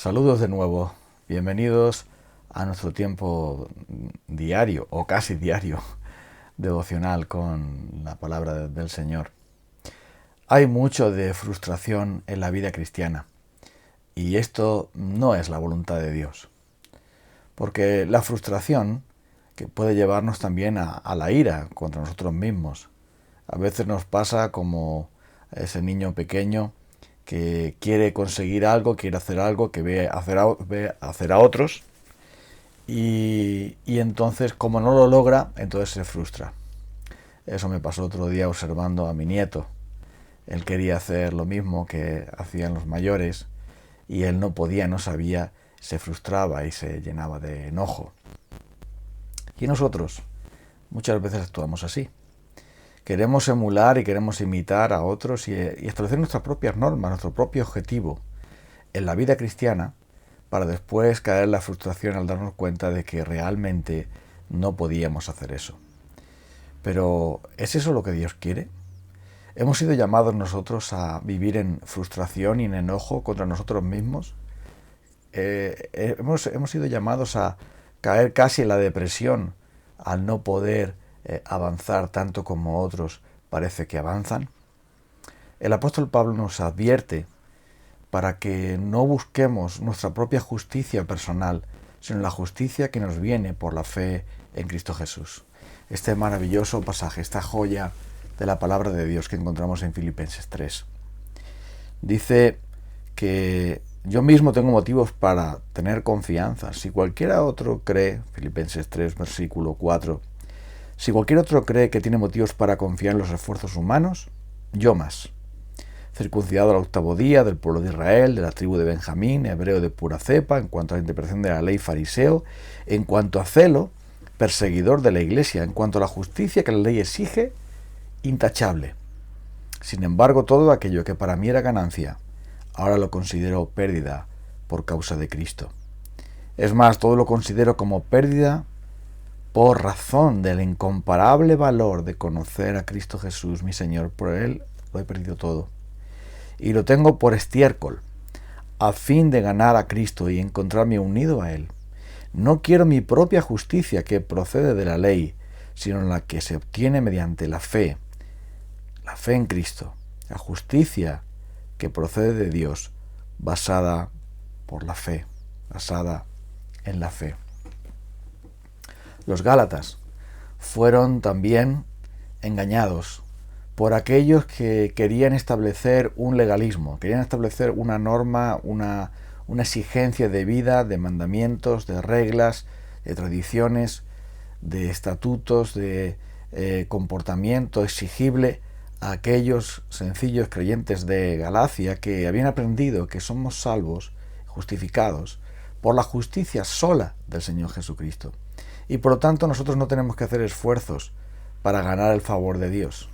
Saludos de nuevo, bienvenidos a nuestro tiempo diario o casi diario devocional con la palabra del Señor. Hay mucho de frustración en la vida cristiana y esto no es la voluntad de Dios, porque la frustración que puede llevarnos también a la ira contra nosotros mismos. A veces nos pasa como ese niño pequeño que quiere conseguir algo, quiere hacer algo, que ve hacer a otros y entonces como no lo logra, entonces se frustra. Eso me pasó otro día observando a mi nieto. Él quería hacer lo mismo que hacían los mayores y él no podía, no sabía, se frustraba y se llenaba de enojo. Y nosotros muchas veces actuamos así. Queremos emular y queremos imitar a otros y establecer nuestras propias normas, nuestro propio objetivo en la vida cristiana, para después caer en la frustración al darnos cuenta de que realmente no podíamos hacer eso. Pero ¿es eso lo que Dios quiere? ¿Hemos sido llamados nosotros a vivir en frustración y en enojo contra nosotros mismos? Hemos sido llamados a caer casi en la depresión al no poder avanzar tanto como otros parece que avanzan. El apóstol Pablo nos advierte para que no busquemos nuestra propia justicia personal, sino la justicia que nos viene por la fe en Cristo Jesús. Este maravilloso pasaje, esta joya de la palabra de Dios que encontramos en Filipenses 3. Dice que yo mismo tengo motivos para tener confianza. Si cualquiera otro cree, Filipenses 3, versículo 4, si cualquier otro cree que tiene motivos para confiar en los esfuerzos humanos, yo más. Circuncidado al 8º día, del pueblo de Israel, de la tribu de Benjamín, hebreo de pura cepa, en cuanto a la interpretación de la ley, fariseo, en cuanto a celo, perseguidor de la iglesia, en cuanto a la justicia que la ley exige, intachable. Sin embargo, todo aquello que para mí era ganancia, ahora lo considero pérdida por causa de Cristo. Es más, todo lo considero como pérdida por razón del incomparable valor de conocer a Cristo Jesús, mi Señor. Por Él lo he perdido todo. Y lo tengo por estiércol, a fin de ganar a Cristo y encontrarme unido a Él. No quiero mi propia justicia que procede de la ley, sino la que se obtiene mediante la fe en Cristo, la justicia que procede de Dios, basada por la fe, basada en la fe. Los Gálatas fueron también engañados por aquellos que querían establecer un legalismo, querían establecer una norma, una exigencia de vida, de mandamientos, de reglas, de tradiciones, de estatutos, de comportamiento exigible a aquellos sencillos creyentes de Galacia que habían aprendido que somos salvos, justificados, por la justicia sola del Señor Jesucristo. Y por lo tanto nosotros no tenemos que hacer esfuerzos para ganar el favor de Dios.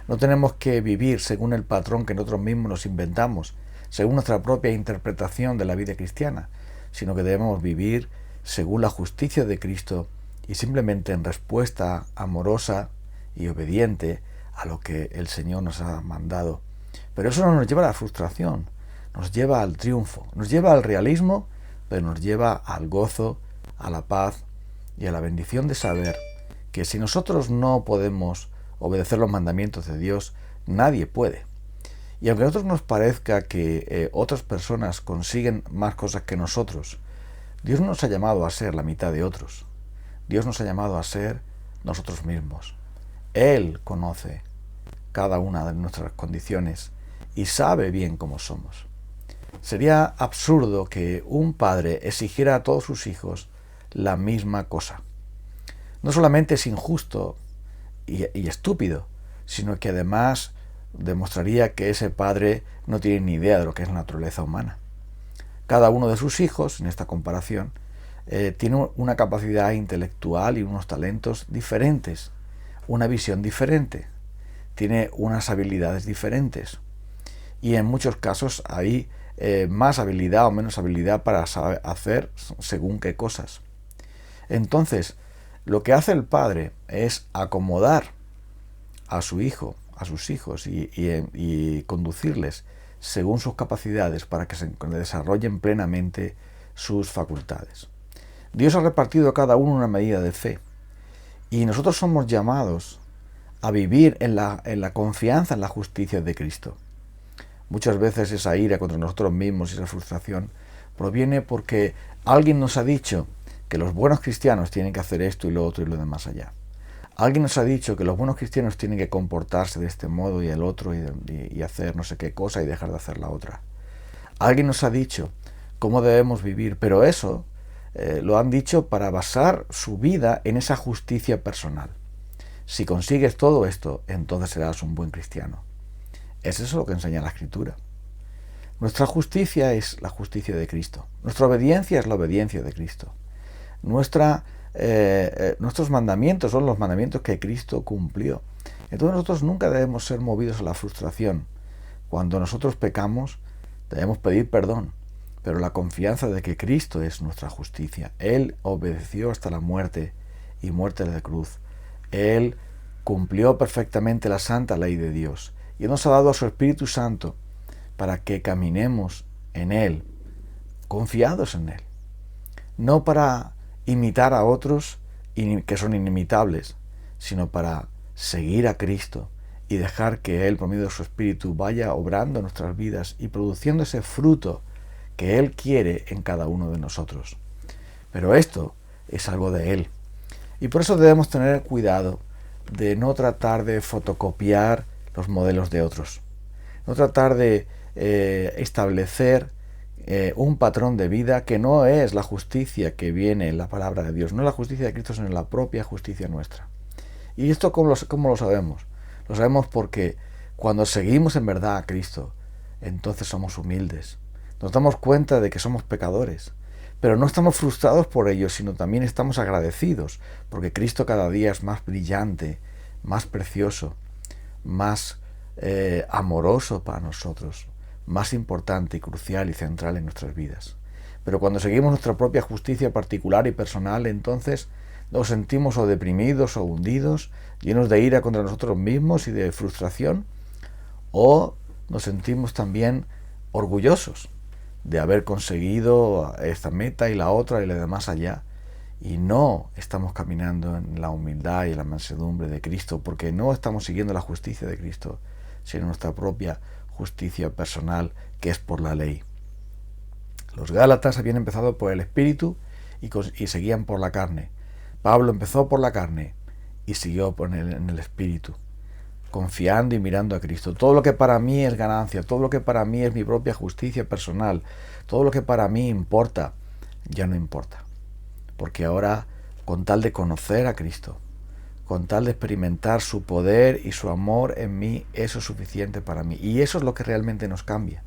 No tenemos que vivir según el patrón que nosotros mismos nos inventamos, según nuestra propia interpretación de la vida cristiana, sino que debemos vivir según la justicia de Cristo y simplemente en respuesta amorosa y obediente a lo que el Señor nos ha mandado. Pero eso no nos lleva a la frustración, nos lleva al triunfo, nos lleva al realismo, pero nos lleva al gozo, a la paz y a la bendición de saber que si nosotros no podemos obedecer los mandamientos de Dios, nadie puede. Y aunque a nosotros nos parezca que otras personas consiguen más cosas que nosotros, Dios no nos ha llamado a ser la mitad de otros. Dios nos ha llamado a ser nosotros mismos. Él conoce cada una de nuestras condiciones y sabe bien cómo somos. Sería absurdo que un padre exigiera a todos sus hijos la misma cosa. No solamente es injusto y estúpido, sino que además demostraría que ese padre no tiene ni idea de lo que es la naturaleza humana. Cada uno de sus hijos, en esta comparación, tiene una capacidad intelectual y unos talentos diferentes, una visión diferente, tiene unas habilidades diferentes. Y en muchos casos hay más habilidad o menos habilidad para hacer según qué cosas. Entonces, lo que hace el padre es acomodar a su hijo, a sus hijos y conducirles según sus capacidades para que se desarrollen plenamente sus facultades. Dios ha repartido a cada uno una medida de fe y nosotros somos llamados a vivir en la confianza en la justicia de Cristo. Muchas veces esa ira contra nosotros mismos y esa frustración proviene porque alguien nos ha dicho que los buenos cristianos tienen que hacer esto y lo otro y lo demás allá. Alguien nos ha dicho que los buenos cristianos tienen que comportarse de este modo y el otro y hacer no sé qué cosa y dejar de hacer la otra. Alguien nos ha dicho cómo debemos vivir, pero eso lo han dicho para basar su vida en esa justicia personal. Si consigues todo esto, entonces serás un buen cristiano. Es eso lo que enseña la Escritura. Nuestra justicia es la justicia de Cristo. Nuestra obediencia es la obediencia de Cristo. Nuestros mandamientos son los mandamientos que Cristo cumplió. Entonces nosotros nunca debemos ser movidos a la frustración. Cuando nosotros pecamos, debemos pedir perdón, pero la confianza de que Cristo es nuestra justicia. Él obedeció hasta la muerte y muerte de la cruz. Él cumplió perfectamente la santa ley de Dios y nos ha dado a su Espíritu Santo para que caminemos en Él, confiados en Él. No para imitar a otros que son inimitables, sino para seguir a Cristo y dejar que Él, por medio de su Espíritu, vaya obrando en nuestras vidas y produciendo ese fruto que Él quiere en cada uno de nosotros. Pero esto es algo de Él. Y por eso debemos tener cuidado de no tratar de fotocopiar los modelos de otros. No tratar de establecer un patrón de vida que no es la justicia que viene en la palabra de Dios, no es la justicia de Cristo, sino la propia justicia nuestra. ¿Y esto cómo lo sabemos? Lo sabemos porque cuando seguimos en verdad a Cristo, entonces somos humildes. Nos damos cuenta de que somos pecadores, pero no estamos frustrados por ello, sino también estamos agradecidos, porque Cristo cada día es más brillante, más precioso, más amoroso para nosotros, más importante y crucial y central en nuestras vidas. Pero cuando seguimos nuestra propia justicia particular y personal, entonces nos sentimos o deprimidos o hundidos, llenos de ira contra nosotros mismos y de frustración, o nos sentimos también orgullosos de haber conseguido esta meta y la otra y la demás allá, y no estamos caminando en la humildad y en la mansedumbre de Cristo, porque no estamos siguiendo la justicia de Cristo, sino nuestra propia justicia personal, que es por la ley. Los Gálatas habían empezado por el Espíritu y seguían por la carne. Pablo empezó por la carne y siguió en el Espíritu, confiando y mirando a Cristo. Todo lo que para mí es ganancia, todo lo que para mí es mi propia justicia personal, todo lo que para mí importa, ya no importa. Porque ahora, con tal de conocer a Cristo, con tal de experimentar su poder y su amor en mí, eso es suficiente para mí. Y eso es lo que realmente nos cambia.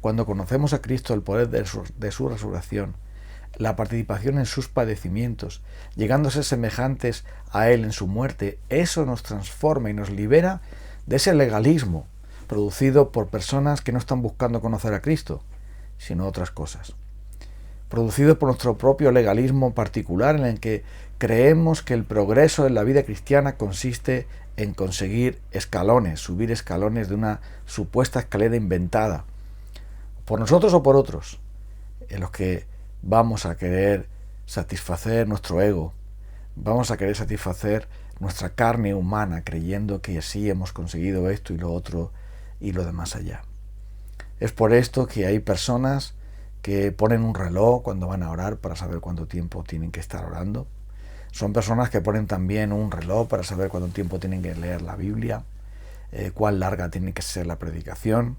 Cuando conocemos a Cristo, el poder de su resurrección, la participación en sus padecimientos, llegando a ser semejantes a Él en su muerte, eso nos transforma y nos libera de ese legalismo producido por personas que no están buscando conocer a Cristo, sino otras cosas. Producido por nuestro propio legalismo particular, en el que creemos que el progreso en la vida cristiana consiste en conseguir escalones, subir escalones de una supuesta escalera inventada, por nosotros o por otros, en los que vamos a querer satisfacer nuestro ego, vamos a querer satisfacer nuestra carne humana, creyendo que sí hemos conseguido esto y lo otro y lo demás allá. Es por esto que hay personas que ponen un reloj cuando van a orar para saber cuánto tiempo tienen que estar orando. Son personas que ponen también un reloj para saber cuánto tiempo tienen que leer la Biblia, cuán larga tiene que ser la predicación,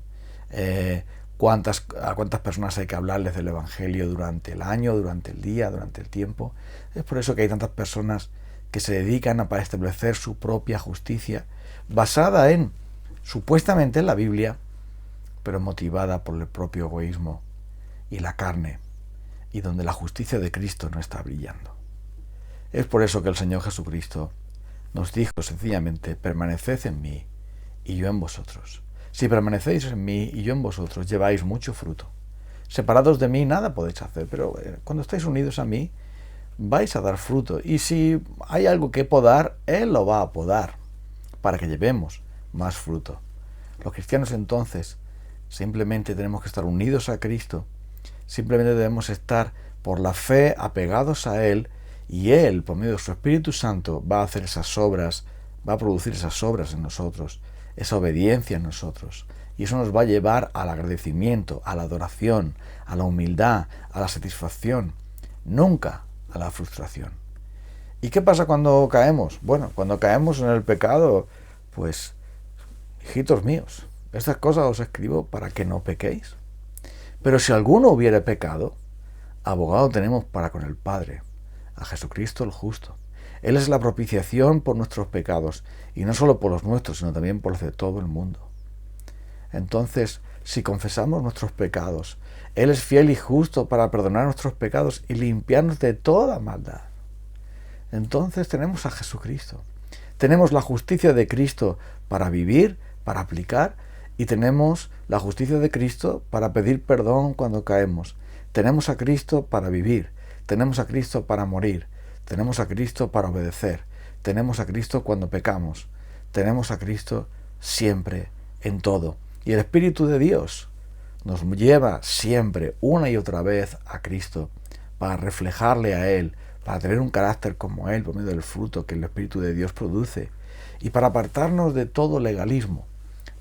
a cuántas personas hay que hablarles del Evangelio durante el año, durante el día, durante el tiempo. Es por eso que hay tantas personas que se dedican para establecer su propia justicia, basada supuestamente en la Biblia, pero motivada por el propio egoísmo y la carne, y donde la justicia de Cristo no está brillando. Es por eso que el Señor Jesucristo nos dijo sencillamente: permaneced en mí y yo en vosotros. Si permanecéis en mí y yo en vosotros, lleváis mucho fruto. Separados de mí nada podéis hacer, pero cuando estáis unidos a mí, vais a dar fruto. Y si hay algo que podar, Él lo va a podar para que llevemos más fruto. Los cristianos entonces simplemente tenemos que estar unidos a Cristo, simplemente debemos estar por la fe apegados a Él, y Él, por medio de su Espíritu Santo, va a hacer esas obras, va a producir esas obras en nosotros, esa obediencia en nosotros. Y eso nos va a llevar al agradecimiento, a la adoración, a la humildad, a la satisfacción, nunca a la frustración. ¿Y qué pasa cuando caemos? Bueno, cuando caemos en el pecado, pues, hijitos míos, estas cosas os escribo para que no pequéis. Pero si alguno hubiere pecado, abogado tenemos para con el Padre, a Jesucristo el justo. Él es la propiciación por nuestros pecados, y no solo por los nuestros, sino también por los de todo el mundo. Entonces, si confesamos nuestros pecados, Él es fiel y justo para perdonar nuestros pecados y limpiarnos de toda maldad. Entonces tenemos a Jesucristo. Tenemos la justicia de Cristo para vivir, para aplicar, y tenemos la justicia de Cristo para pedir perdón cuando caemos. Tenemos a Cristo para vivir, tenemos a Cristo para morir, tenemos a Cristo para obedecer, tenemos a Cristo cuando pecamos, tenemos a Cristo siempre, en todo. Y el Espíritu de Dios nos lleva siempre, una y otra vez, a Cristo, para reflejarle a Él, para tener un carácter como Él, por medio del fruto que el Espíritu de Dios produce, y para apartarnos de todo legalismo,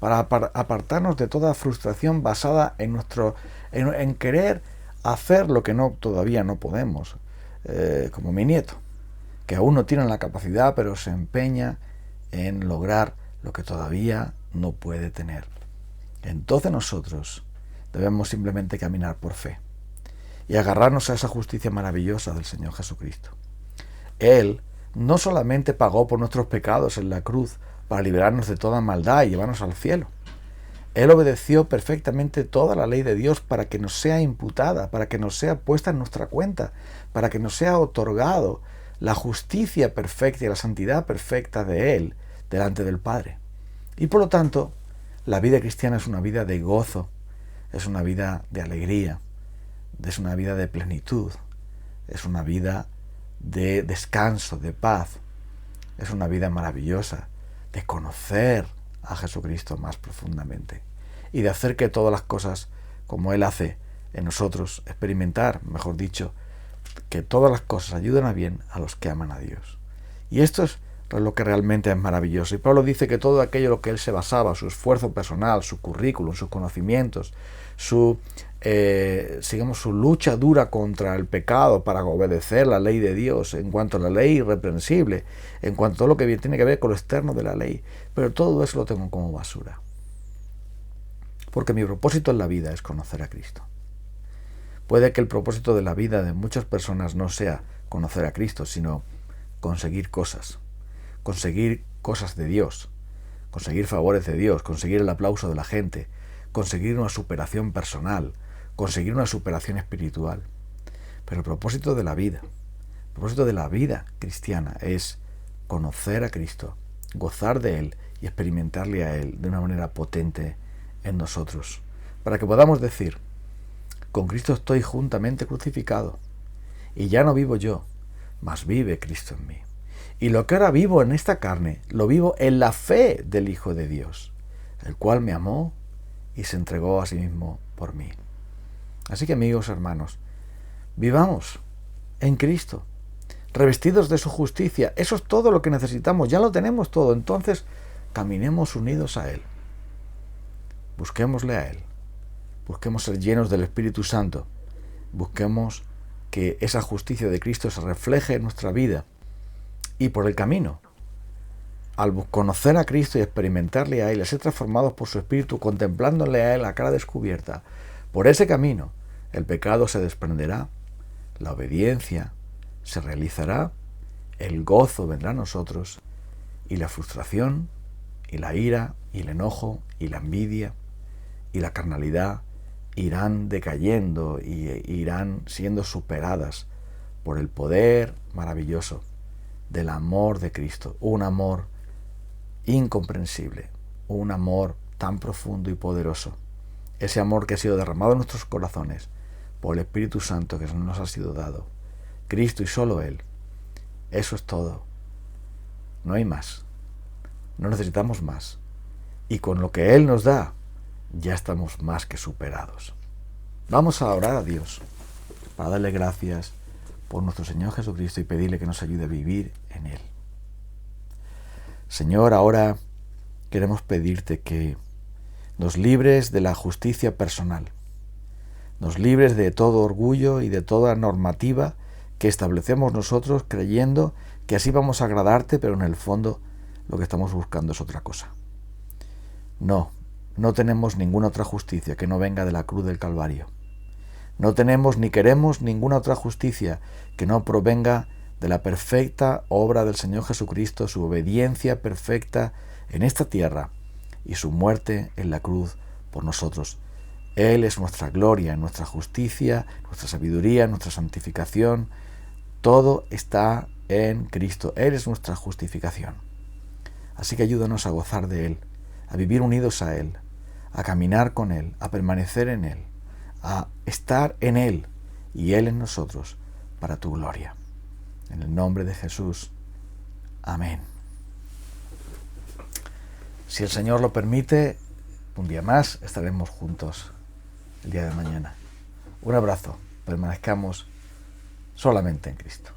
para apartarnos de toda frustración basada en querer hacer lo que todavía no podemos, como mi nieto, que aún no tiene la capacidad, pero se empeña en lograr lo que todavía no puede tener. Entonces nosotros debemos simplemente caminar por fe y agarrarnos a esa justicia maravillosa del Señor Jesucristo. Él no solamente pagó por nuestros pecados en la cruz para liberarnos de toda maldad y llevarnos al cielo. Él obedeció perfectamente toda la ley de Dios para que nos sea imputada, para que nos sea puesta en nuestra cuenta, para que nos sea otorgado la justicia perfecta y la santidad perfecta de Él delante del Padre. Y por lo tanto, la vida cristiana es una vida de gozo, es una vida de alegría, es una vida de plenitud, es una vida de descanso, de paz, es una vida maravillosa, de conocer a Jesucristo más profundamente y de hacer que todas las cosas como Él hace en nosotros, experimentar, mejor dicho, que todas las cosas ayudan a bien a los que aman a Dios. Y esto es lo que realmente es maravilloso. Y Pablo dice que todo aquello en lo que él se basaba, su esfuerzo personal, su currículum, sus conocimientos, su lucha dura contra el pecado para obedecer la ley de Dios, en cuanto a la ley irreprensible, en cuanto a todo lo que tiene que ver con lo externo de la ley, pero todo eso lo tengo como basura. Porque mi propósito en la vida es conocer a Cristo. Puede que el propósito de la vida de muchas personas no sea conocer a Cristo, sino conseguir cosas de Dios, conseguir favores de Dios, conseguir el aplauso de la gente, conseguir una superación personal, conseguir una superación espiritual. Pero el propósito de la vida cristiana es conocer a Cristo, gozar de Él y experimentarle a Él de una manera potente en nosotros, para que podamos decir: con Cristo estoy juntamente crucificado, y ya no vivo yo, mas vive Cristo en mí. Y lo que ahora vivo en esta carne, lo vivo en la fe del Hijo de Dios, el cual me amó y se entregó a sí mismo por mí. Así que, amigos, hermanos, vivamos en Cristo, revestidos de su justicia. Eso es todo lo que necesitamos, ya lo tenemos todo. Entonces, caminemos unidos a Él. Busquémosle a Él. Busquemos ser llenos del Espíritu Santo. Busquemos que esa justicia de Cristo se refleje en nuestra vida. Y por el camino, al conocer a Cristo y experimentarle a Él, a ser transformados por su Espíritu, contemplándole a Él a cara descubierta, por ese camino el pecado se desprenderá, la obediencia se realizará, el gozo vendrá a nosotros, y la frustración, y la ira, y el enojo, y la envidia, y la carnalidad irán decayendo y irán siendo superadas por el poder maravilloso del amor de Cristo, un amor incomprensible, un amor tan profundo y poderoso, ese amor que ha sido derramado en nuestros corazones por el Espíritu Santo que nos ha sido dado, Cristo y solo Él. Eso es todo, no hay más, no necesitamos más, y con lo que Él nos da, ya estamos más que superados. Vamos a orar a Dios para darle gracias por nuestro Señor Jesucristo y pedirle que nos ayude a vivir en Él. Señor, ahora queremos pedirte que nos libres de la justicia personal, nos libres de todo orgullo y de toda normativa que establecemos nosotros creyendo que así vamos a agradarte, pero en el fondo lo que estamos buscando es otra cosa. No tenemos ninguna otra justicia que no venga de la cruz del Calvario. No tenemos ni queremos ninguna otra justicia que no provenga de la perfecta obra del Señor Jesucristo, su obediencia perfecta en esta tierra y su muerte en la cruz por nosotros. Él es nuestra gloria, nuestra justicia, nuestra sabiduría, nuestra santificación. Todo está en Cristo. Él es nuestra justificación. Así que ayúdanos a gozar de Él, a vivir unidos a Él, a caminar con Él, a permanecer en Él, a estar en Él y Él en nosotros para tu gloria. En el nombre de Jesús. Amén. Si el Señor lo permite, un día más estaremos juntos el día de mañana. Un abrazo. Permanezcamos solamente en Cristo.